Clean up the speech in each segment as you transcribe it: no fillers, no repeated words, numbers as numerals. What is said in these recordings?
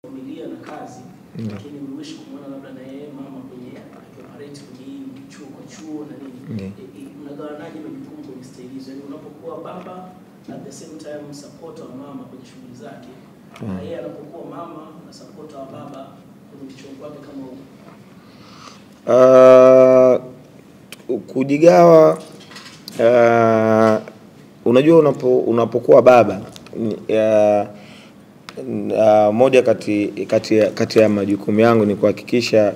familia na kazi, lakini mwishi kumwona labda na yeye mama kwenye akioperate kwenye chuo kwa chuo na nini. Unagawanaje majukumu kwenye stage hizo? Yaani unapokuwa baba at the same time support wa mama kwenye shughuli zake, na yeye anapokuwa mama na support wa baba kwenye mchongo wake kama huo. Kujigawa, unajua unapokuwa baba, moja kati ya majukumu yangu ni kuhakikisha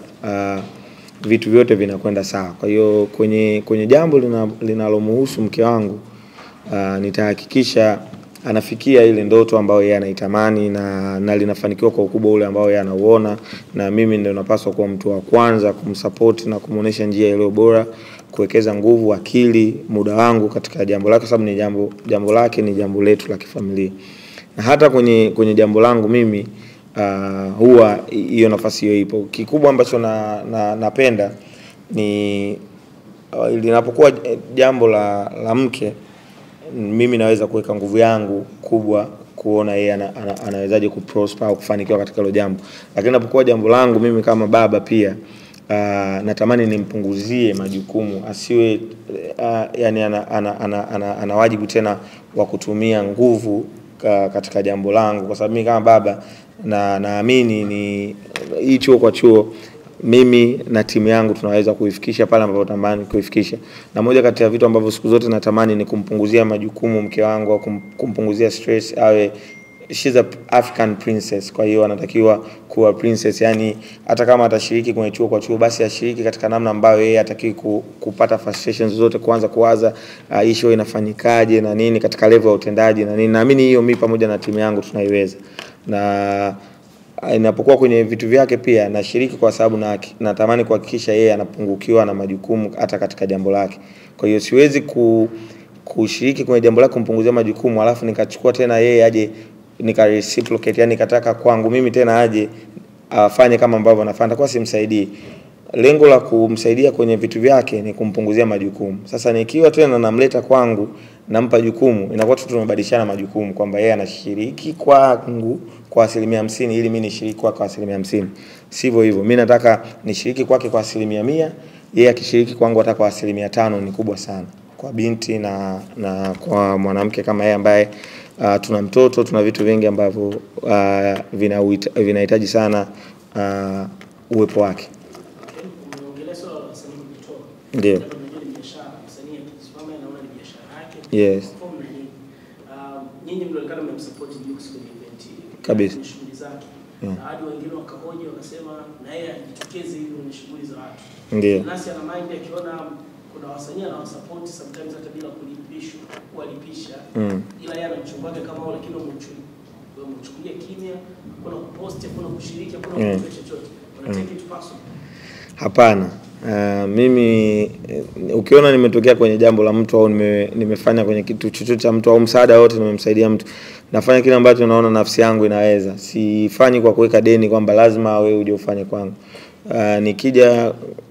vitu vyote vinakwenda sawa. Kwa hiyo kwenye jambo linalomhusu mke wangu, nitahakikisha anafikia ile ndoto ambayo yeye anaitamani na linafanikiwa kwa ukubwa ule ambao yeye anauona, na mimi ndio napaswa kuwa mtu wa kwanza kumsupport na kumuonesha njia ile bora, kuwekeza nguvu, akili, muda wangu katika jambo lake, sababu ni jambo lake, ni jambo letu la kifamilia. Na hata kwenye jambo langu mimi, huwa hiyo nafasi hiyo ipo. Kikubwa ambacho napenda ni linapokuwa jambo la mke, mimi naweza kuweka nguvu yangu kubwa kuona yeye anawezaje kuprosper au kufanikiwa katika hilo jambo. Lakini inapokuwa jambo langu mimi kama baba pia, natamani nimpunguzie majukumu, asiwe yani ana wajibu tena wa kutumia nguvu katika jambo langu, kwa sababu mimi kama baba naamini ni hii chuo kwa chuo mimi na timu yangu tunaweza kuifikisha pale ambapo natamani kuifikisha. Na moja kati ya vitu ambavyo siku zote natamani ni kumpunguzia majukumu mke wangu, au kumpunguzia stress. She's a African princess, kwa hiyo anatakiwa kuwa princess, yani hata kama atashiriki kwenye chuo kwa chuo, basi ashiriki katika namna ambayo yeye hataki kupata frustrations zote, kuanza kuwaza hii show inafanyikaje na nini katika level ya utendaji na nini. Naamini hiyo mimi pamoja na timu yangu tunaiweza, na inapokuwa kwenye vitu vyake pia nashiriki, kwa sababu natamani kuhakikisha yeye anapungukiwa na majukumu hata katika jambo lake. Kwa hiyo siwezi kushiriki kwenye jambo lake kumpunguzia majukumu alafu nikachukua tena yeye aje nika reciprocate, yani nikataka kwangu mimi tena aje afanye kama ambavyo anafanya, kwa simsaidii. Lengo la kumsaidia kwenye vitu vyake ni kumpunguzia majukumu. Sasa nikiwa tena namleta kwangu nampa jukumu, inakuwa tunabadilishana majukumu, kwamba yeye anashiriki kwangu kwa 50% ili mimi nishiriki kwa 50%. Sivyo hivyo. Mimi nataka nishiriki kwake kwa 100%, yeye akishiriki kwangu hata kwa 5%. Ni kubwa sana kwa binti na kwa mwanamke kama yeye ambaye tuna mtoto, tuna vitu vingi ambavyo vinahitaji sana uwepo wake. Ndio. Yes. Nyinyi mlionekana mmemsupport Jux kwenye event kabisa. Shughuli zake. Na hadi wengine wakahoja wakasema na yeye ajitokeze hivi kwenye shughuli za watu. Ndio. Nasi ana mind akiona kuna wasanii na support sometimes hata bila kulipisha. Ila yeye anamchunguza kama wale, lakini umchukulia kimya, kuna kupost, kuna kushiriki, kuna kufanya chochote. Una take it personal. Hapana. Mimi ukiona nimetokea kwenye jambo la mtu au nimefanya kwenye kitu chochote cha mtu au msaada wote nimemsaidia mtu, nafanya kile ambacho naona nafsi yangu inaweza. Sifanyi kwa kuweka deni kwamba lazima wewe uje ufanye kwangu.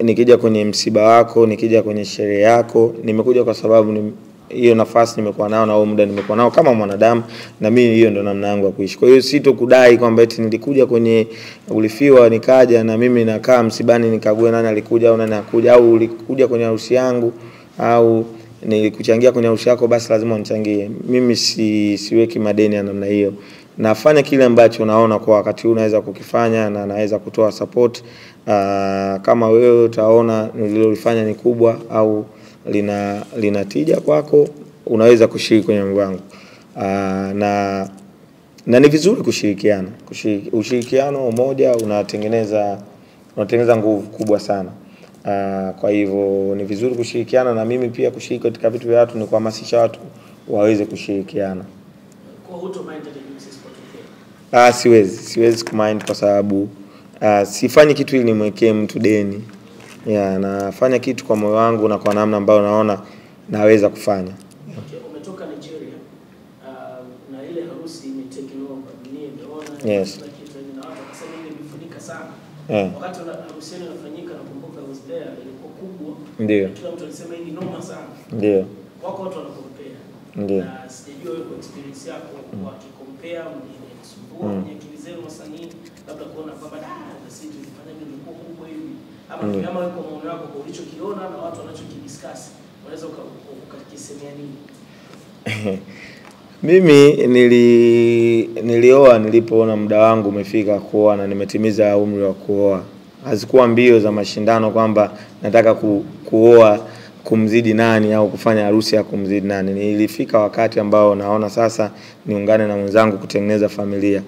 Nikija kwenye msiba wako, nikija kwenye sherehe yako, nimekuja kwa sababu hiyo nafasi nimekuwa nao na huo muda nimekuwa nao kama mwanadamu, na mimi hiyo ndo namna yangu ya kuishi. Kwa hiyo sitokudai kwamba eti nilikuja kwenye ulifiwa nikaja na mimi nakaa msibani nikague nani alikuja au nani hakuja, au ulikuja kwenye harusi yangu au nilikuchangia kwenye harusi yako basi lazima unichangie. Mimi siweki madeni ya namna hiyo. Nafanya kile ambacho naona kwa wakati huu naweza kukifanya na naweza kutoa support. Kama wewe utaona nililofanya ni kubwa au linatija kwako, unaweza kushiriki kwenye mambo yangu. Na ni vizuri kushirikiana. Ushirikiano, umoja unatengeneza nguvu kubwa sana. Kwa hivyo ni vizuri kushirikiana, na mimi pia kushiriki katika vitu vya watu ni kuhamasisha watu waweze kushirikiana. Kwa huto mind that siwezi kumind, kwa sababu sifanyi kitu ili nimwekee mtu deni. Nafanya kitu kwa moyo wangu na kwa namna ambayo naona naweza kufanya. Umetoka Nigeria na ile harusi imetake over, nimeona yes. Kitu na watu wakasema ile imefunika sana. Wakati harusi inafanyika nakumbuka I was there, ilikuwa kubwa. Ndio. Kila mtu alisema hii ni noma sana. Ndio. Wako watu wanakompea. Ndio. Na sijajua wewe kwa experience yako wakikompea mnisumbua kwenye zenu wasanii labda kuona kwamba sisi tulifanya nini kwa kubwa hivi ama kama wewe kwa maoni yako kwa ulichokiona na watu wanachokidiscuss unaweza ukakisemea nini? Mimi nilioa nilipoona muda wangu umefika kuoa na nimetimiza umri wa kuoa. Hazikuwa mbio za mashindano kwamba nataka kuoa kumzidi nani au kufanya harusi ya kumzidi nani. Nilifika wakati ambao naona sasa niungane na mwenzangu kutengeneza familia.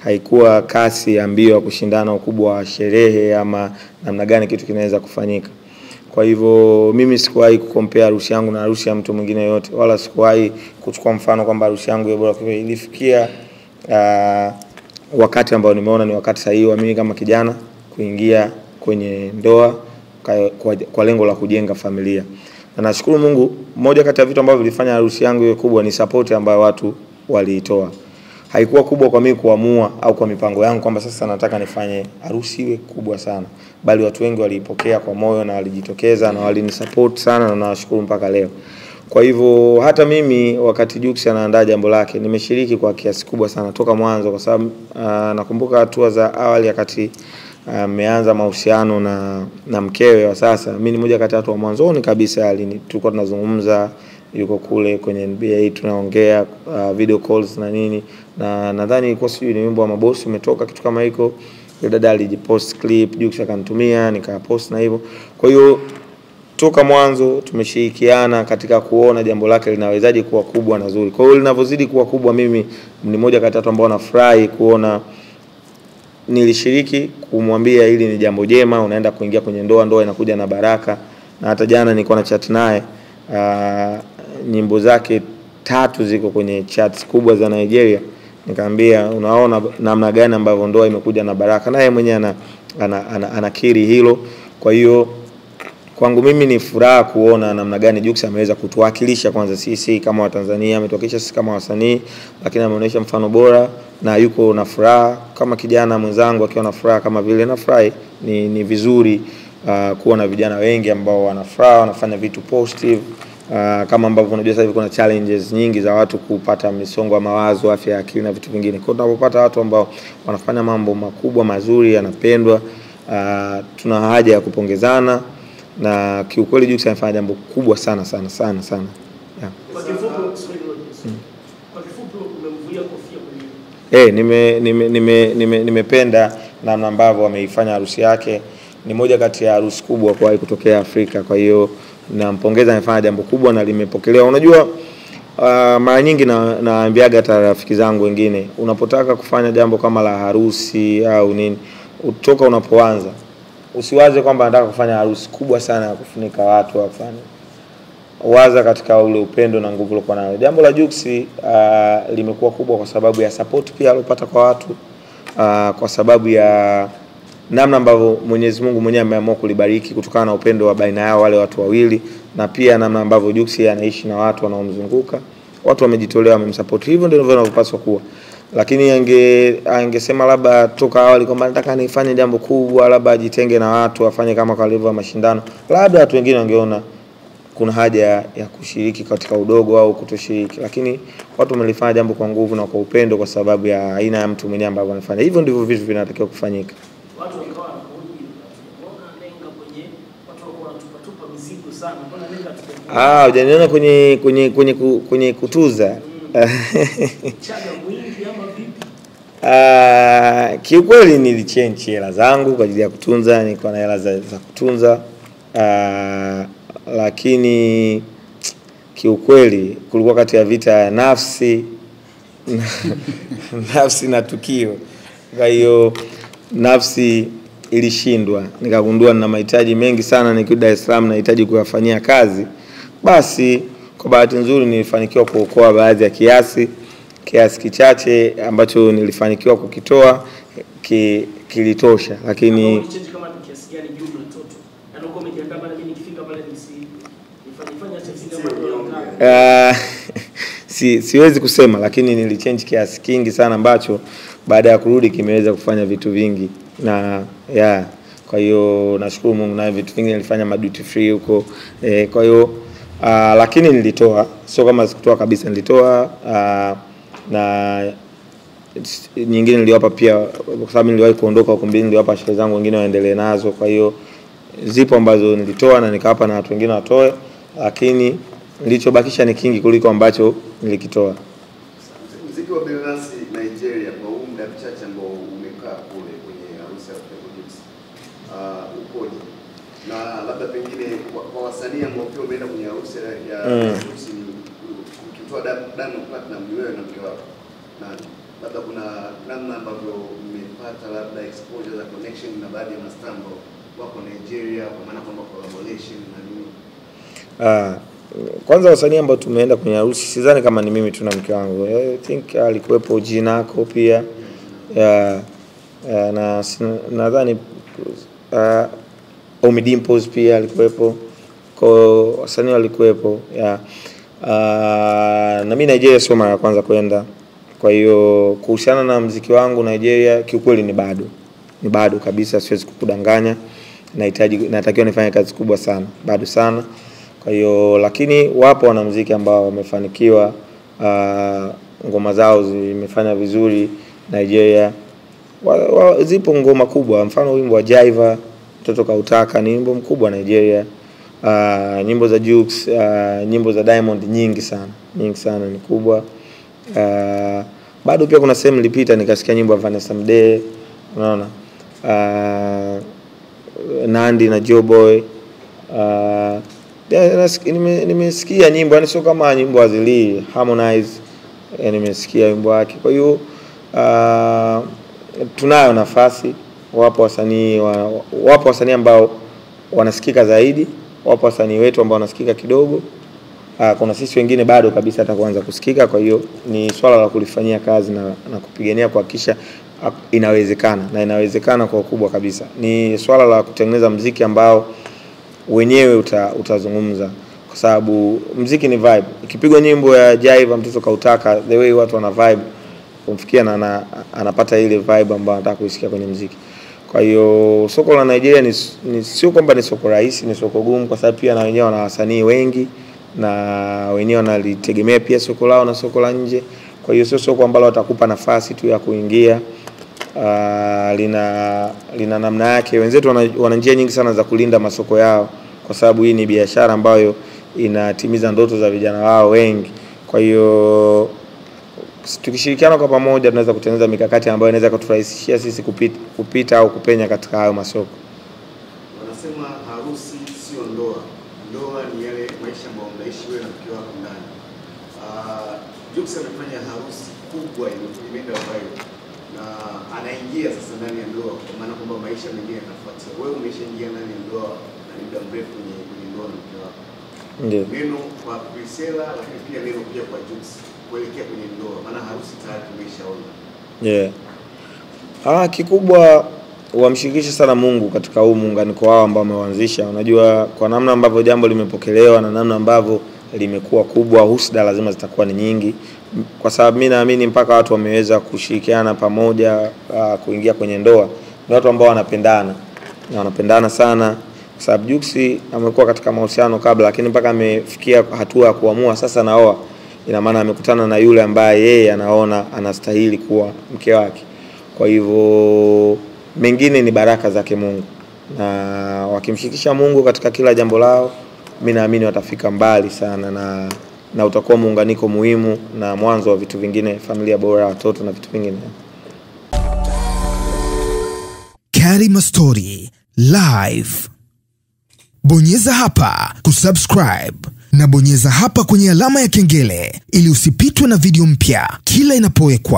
Haikuwa kasi ya mbio ya kushindana ukubwa wa sherehe ama namna gani kitu kinaweza kufanyika. Kwa hivyo mimi sikuwahi kukompea harusi yangu na harusi ya mtu mwingine yote, wala sikuwahi kuchukua mfano kwamba harusi yangu ya bora. Ilifikia wakati ambao nimeona ni wakati sahihi wa mimi kama kijana kuingia kwenye ndoa kwa lengo la kujenga familia. Na nashukuru Mungu, moja kati ya vitu ambavyo vilifanya harusi yangu iwe kubwa ni support ambayo watu waliitoa. Haikuwa kubwa kwa mimi kuamua au kwa mipango yangu kwamba sasa nataka nifanye harusi iwe kubwa sana, bali watu wengi walipokea kwa moyo na walijitokeza na walinisupport sana na nawashukuru mpaka leo. Kwa hivyo hata mimi wakati Jux anaandaa jambo lake nimeshiriki kwa kiasi kubwa sana toka mwanzo, kwa sababu nakumbuka hatua za awali wakati ameanza mahusiano na mkewe wa sasa. Mimi ni moja kati ya watu wa mwanzoni kabisa tulikuwa tunazungumza, yuko kule kwenye NBA tunaongea video calls na nini, na nadhani ilikuwa sijui ni wimbo wa Mabosi umetoka kitu kama hiko, dada alijipost clip Jux akanitumia nikapost na hivyo. Kwa hiyo toka mwanzo tumeshirikiana katika kuona jambo lake linawezaje kuwa kubwa na zuri. Kwa hiyo linavyozidi kuwa kubwa, mimi ni moja kati ya watu ambao nafurahi kuona nilishiriki kumwambia hili ni jambo jema, unaenda kuingia kwenye ndoa inakuja na baraka. Na hata jana nilikuwa na chat naye, nyimbo zake 3 ziko kwenye charts kubwa za Nigeria. Nikamwambia unaona namna gani ambavyo ndoa imekuja na baraka, na yeye mwenyewe anakiri hilo. Kwa hiyo kwangu mimi ni furaha kuona namna gani Jux ameweza kutuwakilisha kwanza sisi kama Watanzania, ametuwakilisha sisi kama wasanii, lakini ameonyesha mfano bora na yuko na furaha kama kijana mwenzangu akiwa na furaha kama vile nafurahi. Ni vizuri kuona vijana wengi ambao wana furaha, wanafanya vitu positive, kama ambavyo unajua sasa hivi kuna challenges nyingi za watu kupata misongo ya mawazo, afya ya akili na vitu vingine. Kwa tunapopata watu ambao wanafanya mambo makubwa mazuri yanapendwa, tuna haja ya kupongezana. Na kiukweli Jux anafanya jambo kubwa sana sana sana sana. Yeah. Kwa kifupi umemvulia kofia kwenye. Nimependa namna ambavyo ameifanya harusi yake. Ni moja kati ya harusi kubwa kwa kutokea Afrika. Kwa hiyo nampongeza, amefanya jambo kubwa na limepokelewa. Unajua mara nyingi naambiaga hata rafiki zangu wengine, unapotaka kufanya jambo kama la harusi au nini, utoka unapoanza usiwaze kwamba nataka kufanya harusi kubwa sana ya kufunika watu wafanye. Waza katika ule upendo na nguvu uliokuwa nayo. Jambo la Jux limekuwa kubwa kwa sababu ya support pia alopata kwa watu, kwa sababu ya namna ambavyo Mwenyezi Mungu mwenyewe ameamua kulibariki kutokana na upendo wa baina yao wale watu wawili, na pia namna ambavyo Jux anaishi na watu wanaomzunguka. Watu wamejitolea, wamemsupport. Hivyo ndio vinavyopaswa kuwa. Lakini angesema labda toka awali kwamba nataka nifanye jambo kubwa, labda ajitenge na watu, afanye kama kwa level ya mashindano, labda watu wengine wangeona kuna haja ya kushiriki katika udogo au kutoshiriki. Lakini watu wamelifanya jambo kwa nguvu na kwa upendo kwa sababu ya aina ya mtu mwenyewe ambaye anafanya. Hivyo ndivyo vitu vinatakiwa kufanyika. Watu wakawa wanakuja kuona lenga kwenye watu wako wanatupa mizigo sana. Mbona lenga hujaniona kwenye kutuza. Chaga mwingi ama vipi? Kiukweli nilichange hela zangu kwa ajili ya kutunza, nilikuwa na hela za kutunza. Lakini kiukweli kulikuwa kati ya vita ya nafsi nafsi na tukio. Kwa hiyo nafsi ilishindwa, nikagundua nina mahitaji mengi sana nikiwa Dar es Salaam nahitaji kuyafanyia kazi. Basi kwa bahati nzuri nilifanikiwa kuokoa baadhi ya kiasi kichache ambacho nilifanikiwa kukitoa kilitosha. Lakini kama kiasi gani jumla toto na uko umejiandaa bana, mimi nikifika pale nifanye siwezi kusema, lakini nilichange kiasi kingi sana ambacho baada ya kurudi kimeweza kufanya vitu vingi. Na kwa hiyo nashukuru Mungu, na vitu vingi nilifanya duty free huko. Kwa hiyo lakini nilitoa, sio kama sikutoa kabisa, nilitoa. Na nyingine niliwapa pia, kwa sababu niliwahi kuondoka huko mbili, niliwapa shehe zangu wengine waendelee nazo. Kwa hiyo zipo ambazo nilitoa na nikawapa na watu wengine watoe, lakini nilichobakisha ni kingi kuliko ambacho nilikitoa. Muziki wa Billnass Nigeria kwa muda mchache ambao umekaa kule kwenye harusi ya Jux, ukoje? Na labda pengine kwa wasanii ambao pia wameenda kwenye harusi ya Jux, ukitoa Diamond Platnumz ni wewe na mke wako, na labda kuna namna ambavyo mmepata labda exposure za connection na baadhi ya mastaa ambao wako Nigeria, kwa maana kwamba collaboration na nini? Kwanza wasanii ambao tumeenda kwenye harusi sidhani kama ni mimi tu na mke wangu. I think alikuwepo Jinako pia. Na nadhani Omidimpos pia alikuwepo. Kwa wasanii walikuwepo. Na mimi Nigeria sio mara ya kwanza kwenda. Kwa hiyo kuhusiana na muziki wangu Nigeria kiukweli ni bado kabisa, siwezi kukudanganya. Natakiwa nifanye kazi kubwa sana, bado sana. Kwa hiyo lakini wapo wanamuziki ambao wamefanikiwa, ngoma zao zimefanya vizuri Nigeria. Zipo ngoma kubwa, mfano wimbo wa Jaiva Mtoto Kautaka ni wimbo mkubwa Nigeria. Nyimbo za Jux, nyimbo za Diamond nyingi sana ni kubwa. Bado pia kuna sehemu nilipita nikasikia nyimbo ya Vanessa Mdee, unaona. Nandi na Joe Boy. Nimesikia nyimbo, yani sio kama nyimbo Azili, Harmonize, nimesikia wimbo wake. Kwa hiyo tunayo nafasi, wapo wasanii ambao wanasikika zaidi, wapo wasanii wetu ambao wanasikika kidogo. Kuna sisi wengine bado kabisa hata kuanza kusikika. Kwa hiyo ni swala la kulifanyia kazi na kupigania kuhakikisha inawezekana, na inawezekana kwa ukubwa kabisa. Ni swala la kutengeneza muziki ambao wenyewe utazungumza, kwa sababu muziki ni vibe. Ikipigwa nyimbo ya Jaiva Mtoto Kautaka, the way watu wana vibe kumfikia na anapata ile vibe ambayo anataka kuisikia kwenye muziki. Kwa hiyo soko la Nigeria ni sio kwamba ni soko rahisi, ni soko gumu, kwa sababu pia na wenyewe wana wasanii wengi na wenyewe wanalitegemea pia soko lao na soko la nje. Kwa hiyo sio soko ambalo watakupa nafasi tu ya kuingia. Lina namna yake. Wenzetu wana njia nyingi sana za kulinda masoko yao, kwa sababu hii ni biashara ambayo inatimiza ndoto za vijana wao wengi. Kwa hiyo tukishirikiana kwa pamoja tunaweza kutengeneza mikakati ambayo inaweza kuturahisishia sisi kupita au kupenya katika hayo masoko. Wanasema harusi sio ndoa. Ndoa ni yale maisha ambayo mnaishi wewe na mke wako ndani. Jux amefanya harusi kubwa imeenda viral na anaingia sasa ndani ya ndoa, kwa maana kwamba maisha mengine yanafuatia. Wewe umeshaingia ndani ya ndoa na muda mrefu kwenye ndoa na mke wako. Ndio. Neno kwa Priscilla, lakini pia neno pia kwa Jux kuelekea kwenye ndoa, maana harusi tayari tumeshaona. Kikubwa wamshirikishe sana Mungu katika huu muunganiko wao ambao wameanzisha. Unajua kwa namna ambavyo jambo limepokelewa na namna ambavyo limekuwa kubwa, husda lazima zitakuwa ni nyingi, kwa sababu mimi naamini mpaka watu wameweza kushirikiana pamoja kuingia kwenye ndoa ni watu ambao wanapendana sana, kwa sababu Jux amekuwa katika mahusiano kabla, lakini mpaka amefikia hatua ya kuamua sasa naoa, ina maana amekutana na yule ambaye yeye anaona anastahili kuwa mke wake. Kwa hivyo mengine ni baraka zake Mungu, na wakimshirikisha Mungu katika kila jambo lao, mimi naamini watafika mbali sana na utakuwa muunganiko muhimu na mwanzo wa vitu vingine, familia bora, watoto na vitu vingine. Karima Story Live. Bonyeza hapa kusubscribe na bonyeza hapa kwenye alama ya kengele ili usipitwe na video mpya kila inapowekwa.